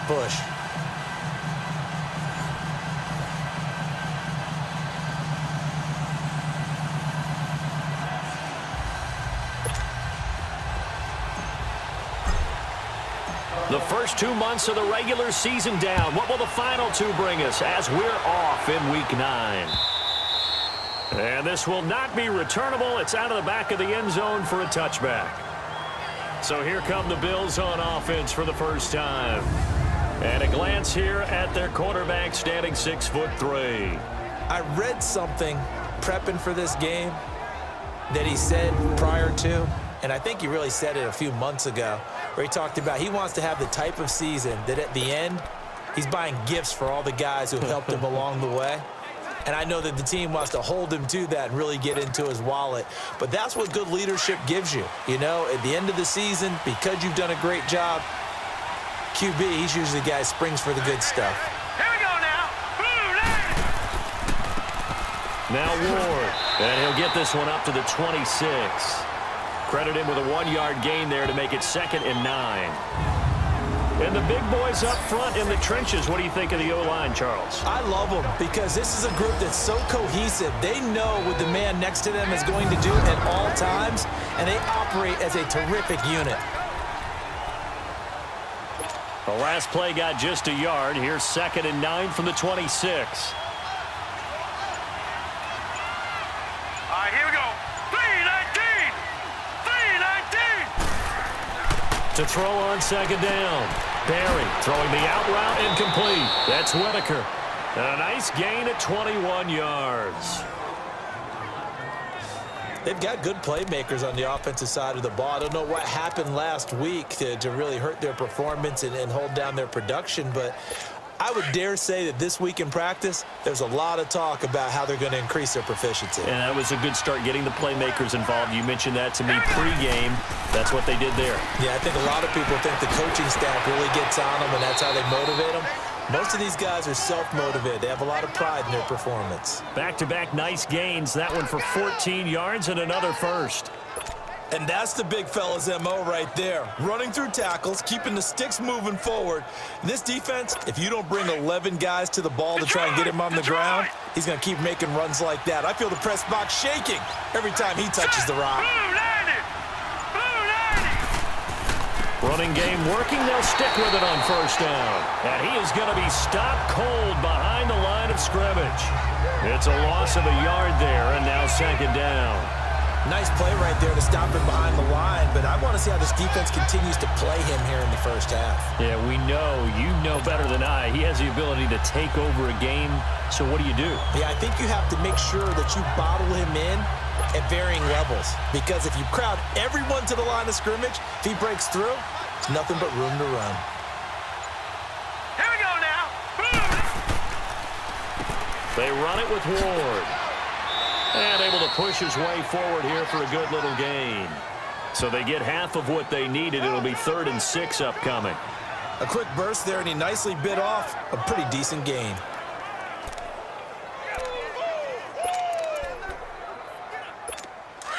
Bush. The first 2 months of the regular season down. What will the final 2 bring us as we're off in Week 9? And this will not be returnable. It's out of the back of the end zone for a touchback. So here come the Bills on offense for the first time. And a glance here at their quarterback standing 6'3". I read something prepping for this game that he said prior to, and I think he really said it a few months ago, where he talked about he wants to have the type of season that at the end, he's buying gifts for all the guys who have helped him along the way. And I know that the team wants to hold him to that and really get into his wallet. But that's what good leadership gives you. You know, at the end of the season, because you've done a great job, QB, he's usually the guy who springs for the good stuff. Here we go now. Now Ward, and he'll get this one up to the 26. Credit him with a 1-yard gain there to make it 2nd and 9. And the big boys up front in the trenches. What do you think of the O-line, Charles? I love them because this is a group that's so cohesive. They know what the man next to them is going to do at all times, and they operate as a terrific unit. The last play got just a yard. Here's 2nd and 9 from the 26. All right, here we go. 3-19. 3-19. To throw on 2nd down. Barry throwing the out route incomplete. That's Whitaker. And a nice gain at 21 yards. They've got good playmakers on the offensive side of the ball. I don't know what happened last week to really hurt their performance and hold down their production, but I would dare say that this week in practice, there's a lot of talk about how they're going to increase their proficiency. And that was a good start getting the playmakers involved. You mentioned that to me pregame. That's what they did there. Yeah, I think a lot of people think the coaching staff really gets on them, and that's how they motivate them. Most of these guys are self-motivated. They have a lot of pride in their performance. Back-to-back nice gains. That one for 14 yards and another first. And that's the big fella's MO right there. Running through tackles, keeping the sticks moving forward. This defense, if you don't bring 11 guys to the ball to try and get him on the ground, he's going to keep making runs like that. I feel the press box shaking every time he touches the rock. Running game working. They'll stick with it on first down. And he is going to be stopped cold behind the line of scrimmage. It's a loss of a yard there, and now 2nd down. Nice play right there to stop him behind the line, but I want to see how this defense continues to play him here in the first half. Yeah, we know. You know better than I. He has the ability to take over a game, so what do you do? Yeah, I think you have to make sure that you bottle him in at varying levels, because if you crowd everyone to the line of scrimmage, if he breaks through, it's nothing but room to run. Here we go now. They run it with Ward. And able to push his way forward here for a good little gain. So they get half of what they needed. It'll be 3rd and 6 upcoming. A quick burst there, and he nicely bit off a pretty decent gain.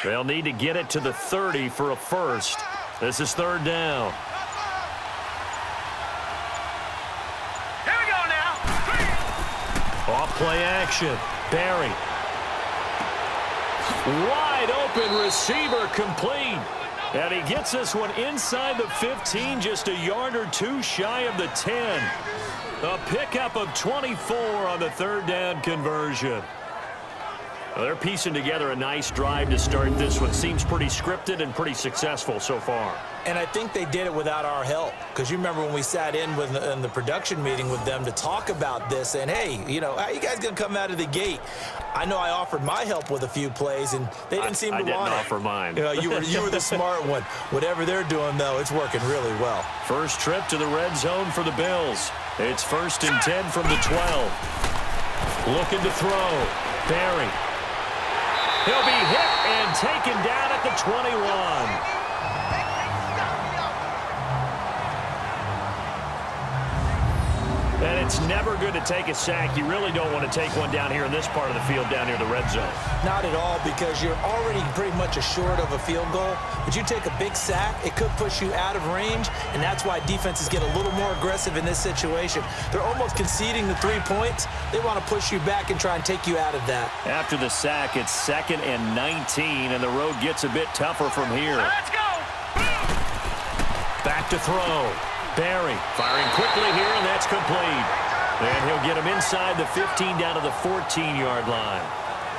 They'll need to get it to the 30 for a first. This is 3rd down. Here we go now. Off play action. Barry. Wide open receiver complete. And he gets this one inside the 15, just a yard or two shy of the 10. A pickup of 24 on the 3rd down conversion. Well, they're piecing together a nice drive to start this one. Seems pretty scripted and pretty successful so far. And I think they did it without our help, because you remember when we sat in the production meeting with them to talk about this, and hey, you know, how you guys going to come out of the gate? I know I offered my help with a few plays, and they didn't seem to want it. I didn't offer mine. You know, you were the smart one. Whatever they're doing, though, it's working really well. First trip to the red zone for the Bills. It's 1st and 10 from the 12. Looking to throw. Barry. He'll be hit and taken down at the 21. And it's never good to take a sack. You really don't want to take one down here in this part of the field, down near the red zone. Not at all, because you're already pretty much assured of a field goal. But you take a big sack, it could push you out of range, and that's why defenses get a little more aggressive in this situation. They're almost conceding the 3 points. They want to push you back and try and take you out of that. After the sack, it's 2nd and 19, and the road gets a bit tougher from here. Let's go. Back to throw. Barry firing quickly here, and that's complete. And he'll get him inside the 15 down to the 14-yard line.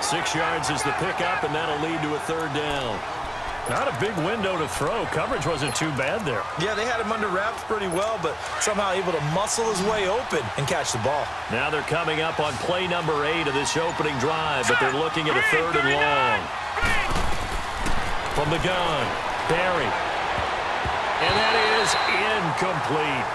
6 yards is the pickup, and that'll lead to a 3rd down. Not a big window to throw. Coverage wasn't too bad there. Yeah, they had him under wraps pretty well, but somehow able to muscle his way open and catch the ball. Now they're coming up on play number 8 of this opening drive, but they're looking at a 3rd and long. From the gun, Barry. And that is incomplete.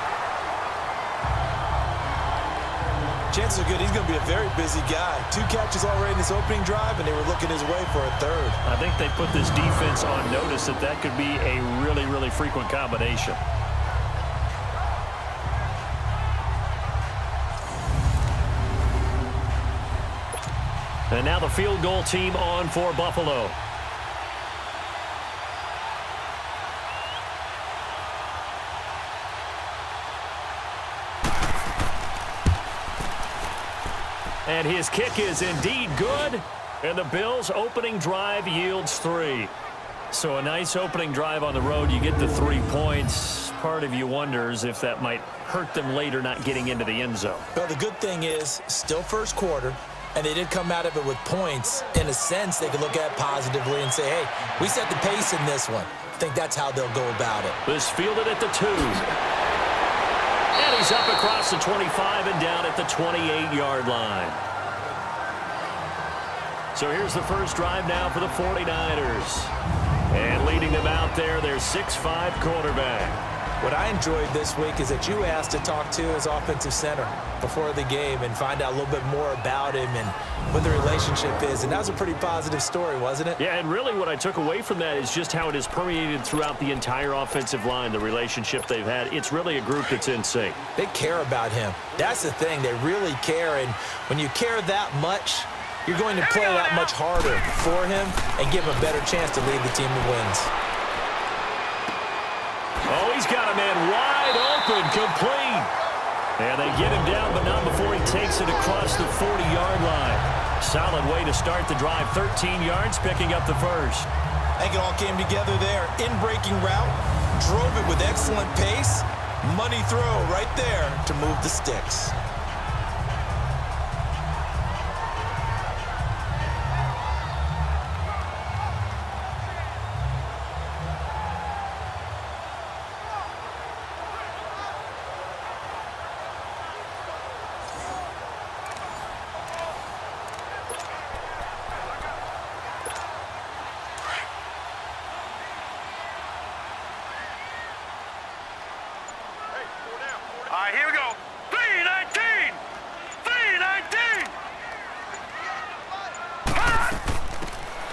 Chances are good he's going to be a very busy guy. 2 catches already in this opening drive, and they were looking his way for a 3rd. I think they put this defense on notice that that could be a really, really frequent combination. And now the field goal team on for Buffalo. And his kick is indeed good. And the Bills' opening drive yields 3. So a nice opening drive on the road. You get the 3 points. Part of you wonders if that might hurt them later not getting into the end zone. Well, the good thing is, still first quarter, and they did come out of it with points. In a sense, they could look at it positively and say, hey, we set the pace in this one. I think that's how they'll go about it. This fielded at the 2. And he's up across the 25 and down at the 28-yard line. So here's the first drive now for the 49ers. And leading them out there, their 6'5" quarterback. What I enjoyed this week is that you asked to talk to his offensive center before the game and find out a little bit more about him and what the relationship is. And that was a pretty positive story, wasn't it? Yeah, and really what I took away from that is just how it is permeated throughout the entire offensive line, the relationship they've had. It's really a group that's in sync. They care about him. That's the thing. They really care. And when you care that much, you're going to play that much harder for him and give him a better chance to lead the team to wins. Oh, he's got a man wide open, complete. And they get him down, but not before he takes it across the 40-yard line. Solid way to start the drive. 13 yards, picking up the first. I think it all came together there. In-breaking route, drove it with excellent pace. Money throw right there to move the sticks. All right, here we go. 319! 319!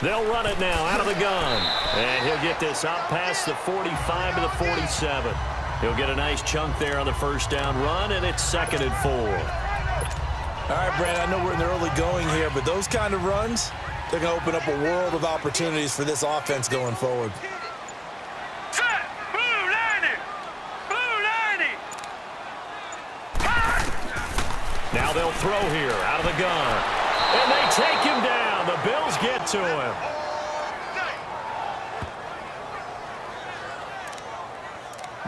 They'll run it now out of the gun. And he'll get this out past the 45 to the 47. He'll get a nice chunk there on the first down run, and it's 2nd and 4. All right, Brandon, I know we're in the early going here, but those kind of runs, they're going to open up a world of opportunities for this offense going forward. Set! Blue 90! Blue 90! Now they'll throw here out of the gun. And they take him down. The Bills get to him.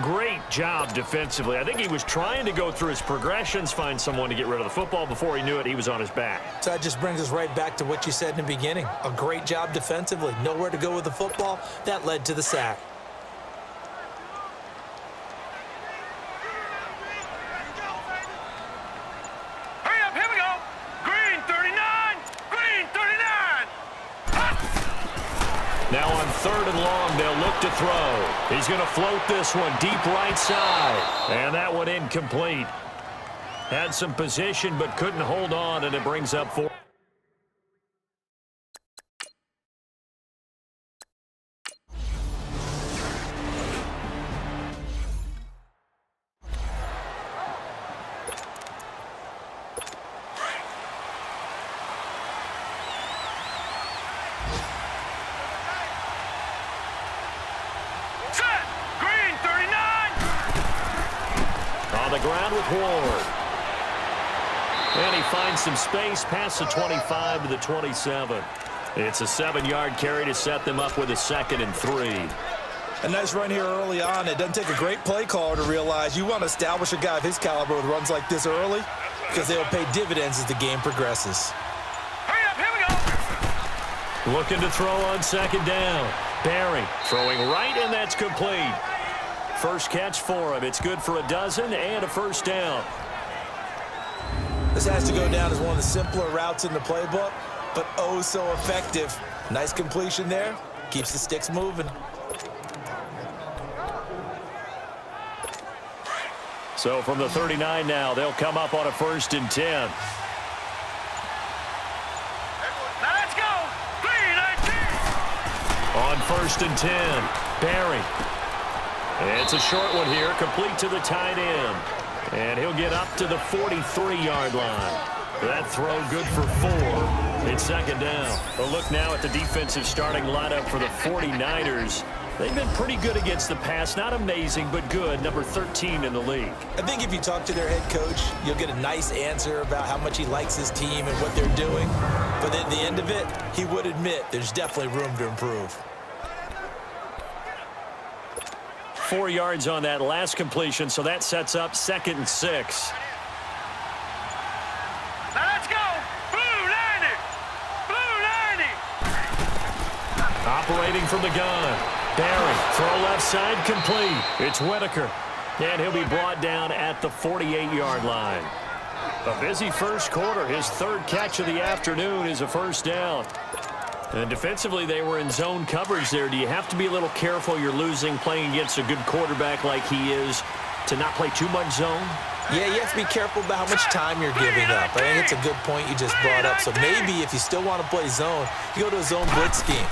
Great job defensively. I think he was trying to go through his progressions, find someone to get rid of the football. Before he knew it, he was on his back. So that just brings us right back to what you said in the beginning. A great job defensively. Nowhere to go with the football. That led to the sack. Hurry up, here we go! Green 39! Green 39! Now on 3rd and long, they'll look to throw. He's going to float this one deep right side. And that one incomplete. Had some position but couldn't hold on, and it brings up 4. shotgun with Ward. And he finds some space past the 25 to the 27. It's a 7-yard carry to set them up with a 2nd and 3. A nice run here early on. It doesn't take a great play caller to realize you want to establish a guy of his caliber with runs like this early because they'll pay dividends as the game progresses. Hurry up, here we go. Looking to throw on 2nd down. Barry throwing right, and that's complete. First catch for him. It's good for a dozen and a 1st down. This has to go down as one of the simpler routes in the playbook, but oh so effective. Nice completion there. Keeps the sticks moving. So from the 39 now, they'll come up on a 1st and 10. Now let's go. 3-19. On 1st and 10, Barry. It's a short one here, complete to the tight end. And he'll get up to the 43-yard line. That throw good for 4. It's 2nd down. A look now at the defensive starting lineup for the 49ers. They've been pretty good against the pass. Not amazing, but good. Number 13 in the league. I think if you talk to their head coach, you'll get a nice answer about how much he likes his team and what they're doing. But at the end of it, he would admit there's definitely room to improve. 4 yards on that last completion, so that sets up 2nd and 6. Now let's go. Blue 90. Blue 90. Operating from the gun. Barry, throw left side, complete. It's Whitaker. And he'll be brought down at the 48-yard line. A busy first quarter. His 3rd catch of the afternoon is a 1st down. And defensively, they were in zone coverage there. Do you have to be a little careful? You're losing, playing against a good quarterback like he is, to not play too much zone? Yeah, you have to be careful about how much time you're giving up. I think it's a good point you just brought up. So maybe if you still want to play zone, you go to a zone blitz scheme,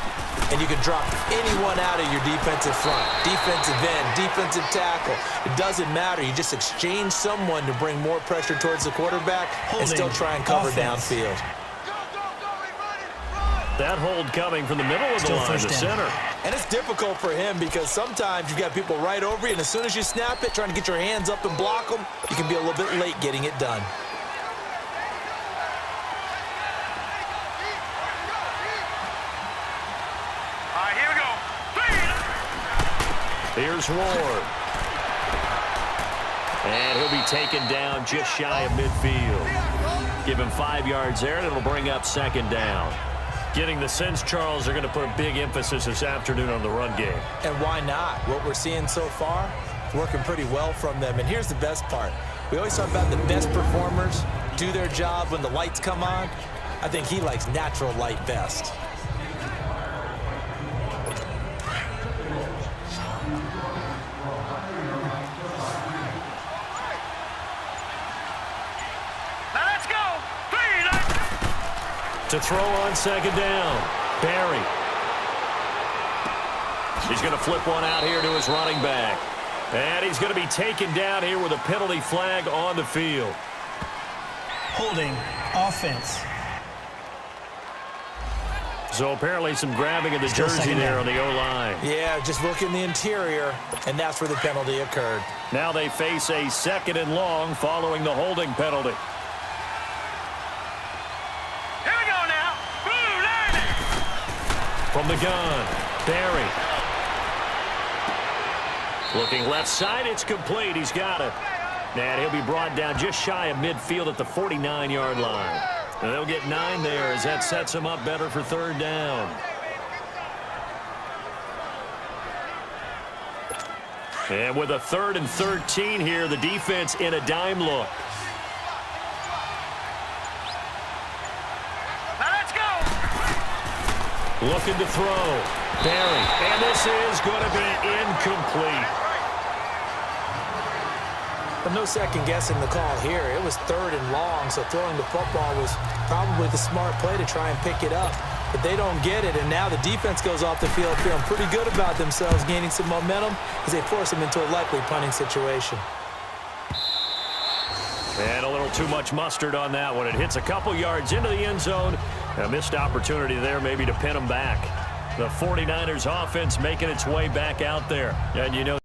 and you can drop anyone out of your defensive front, defensive end, defensive tackle. It doesn't matter. You just exchange someone to bring more pressure towards the quarterback and still try and cover downfield. That hold coming from the middle of the line, the center. And it's difficult for him because sometimes you've got people right over you, and as soon as you snap it, trying to get your hands up and block them, you can be a little bit late getting it done. All right, here we go. Here's Ward. And he'll be taken down just shy of midfield. Give him 5 yards there, and it'll bring up 2nd down. Getting the sense, Charles, they're going to put a big emphasis this afternoon on the run game. And why not? What we're seeing so far, working pretty well from them. And here's the best part. We always talk about the best performers do their job when the lights come on. I think he likes natural light best. Now let's go. 3-19. To throw on 2nd down, Barry. He's going to flip one out here to his running back. And he's going to be taken down here with a penalty flag on the field. Holding offense. So apparently some grabbing of the jersey there on the O-line. Yeah, just look in the interior, and that's where the penalty occurred. Now they face a 2nd and long following the holding penalty. Here we go now. Blue 90. From the gun, Barry. Looking left side, it's complete. He's got it. And he'll be brought down just shy of midfield at the 49-yard line. And they'll get 9 there as that sets him up better for 3rd down. And with a 3rd and 13 here, the defense in a dime look. Now let's go. Looking to throw. Barry. And this is going to be incomplete. But no second guessing the call here. It was 3rd and long, so throwing the football was probably the smart play to try and pick it up. But they don't get it, and now the defense goes off the field feeling pretty good about themselves, gaining some momentum as they force them into a likely punting situation. And a little too much mustard on that one. It hits a couple yards into the end zone. A missed opportunity there maybe to pin them back. The 49ers offense making its way back out there. And you know